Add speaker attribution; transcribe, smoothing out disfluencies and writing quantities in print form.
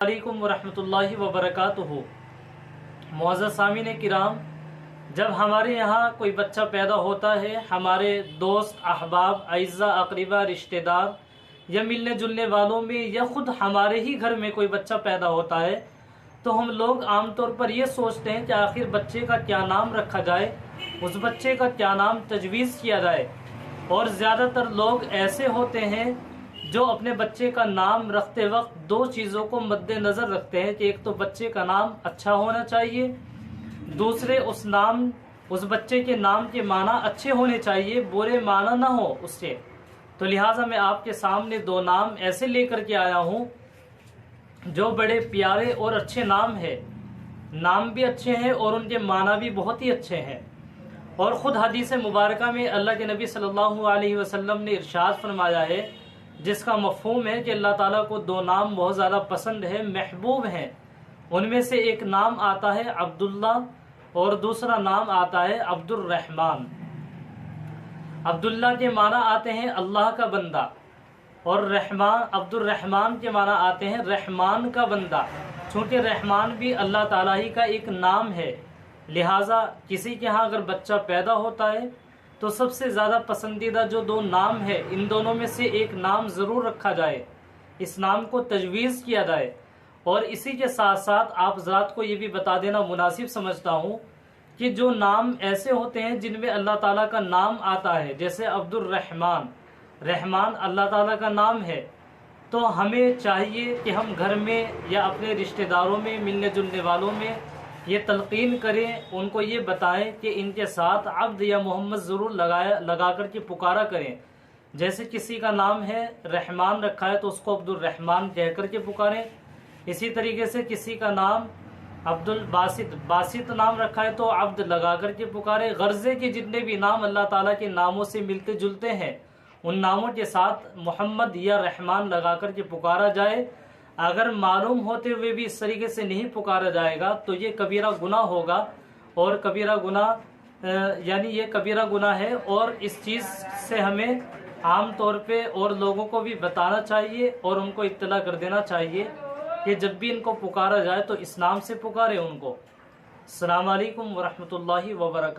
Speaker 1: علیکم ورحمۃ اللہ وبرکاتہ۔ معزز سامعین کرام، جب ہمارے یہاں کوئی بچہ پیدا ہوتا ہے، ہمارے دوست احباب اعزاء اقربا رشتہ دار یا ملنے جلنے والوں میں یا خود ہمارے ہی گھر میں کوئی بچہ پیدا ہوتا ہے تو ہم لوگ عام طور پر یہ سوچتے ہیں کہ آخر بچے کا کیا نام رکھا جائے، اس بچے کا کیا نام تجویز کیا جائے۔ اور زیادہ تر لوگ ایسے ہوتے ہیں جو اپنے بچے کا نام رکھتے وقت دو چیزوں کو مد نظر رکھتے ہیں کہ ایک تو بچے کا نام اچھا ہونا چاہیے، دوسرے اس بچے کے نام کے معنی اچھے ہونے چاہیے، برے معنی نہ ہو اس سے۔ تو لہٰذا میں آپ کے سامنے دو نام ایسے لے کر کے آیا ہوں جو بڑے پیارے اور اچھے نام ہیں، نام بھی اچھے ہیں اور ان کے معنی بھی بہت ہی اچھے ہیں۔ اور خود حدیث مبارکہ میں اللہ کے نبی صلی اللہ علیہ وسلم نے ارشاد فرمایا ہے، جس کا مفہوم ہے کہ اللہ تعالیٰ کو دو نام بہت زیادہ پسند ہے، محبوب ہیں۔ ان میں سے ایک نام آتا ہے عبداللہ اور دوسرا نام آتا ہے عبد الرحمن۔ عبداللہ کے معنی آتے ہیں اللہ کا بندہ، اور عبد الرحمن کے معنی آتے ہیں رحمان کا بندہ۔ چونکہ رحمان بھی اللہ تعالیٰ ہی کا ایک نام ہے، لہٰذا کسی کے ہاں اگر بچہ پیدا ہوتا ہے تو سب سے زیادہ پسندیدہ جو دو نام ہے، ان دونوں میں سے ایک نام ضرور رکھا جائے، اس نام کو تجویز کیا جائے۔ اور اسی کے ساتھ ساتھ آپ حضرات کو یہ بھی بتا دینا مناسب سمجھتا ہوں کہ جو نام ایسے ہوتے ہیں جن میں اللہ تعالیٰ کا نام آتا ہے، جیسے عبد الرحمن، رحمان اللہ تعالیٰ کا نام ہے، تو ہمیں چاہیے کہ ہم گھر میں یا اپنے رشتہ داروں میں، ملنے جلنے والوں میں یہ تلقین کریں، ان کو یہ بتائیں کہ ان کے ساتھ عبد یا محمد ضرور لگا کر کے پکارا کریں۔ جیسے کسی کا نام ہے رحمان رکھا ہے تو اس کو عبد الرحمن کہہ کر کے پکاریں۔ اسی طریقے سے کسی کا نام عبد الباسط، باسط نام رکھا ہے تو عبد لگا کر کے پکارے۔ غرضے کے جتنے بھی نام اللہ تعالیٰ کے ناموں سے ملتے جلتے ہیں، ان ناموں کے ساتھ محمد یا رحمان لگا کر کے پکارا جائے۔ اگر معلوم ہوتے ہوئے بھی اس طریقے سے نہیں پکارا جائے گا تو یہ کبیرہ گناہ ہوگا، اور کبیرہ گناہ یہ کبیرہ گناہ ہے، اور اس چیز سے ہمیں عام طور پہ اور لوگوں کو بھی بتانا چاہیے اور ان کو اطلاع کر دینا چاہیے کہ جب بھی ان کو پکارا جائے تو اس نام سے پکارے ان کو۔ السلام علیکم ورحمۃ اللہ وبرکاتہ۔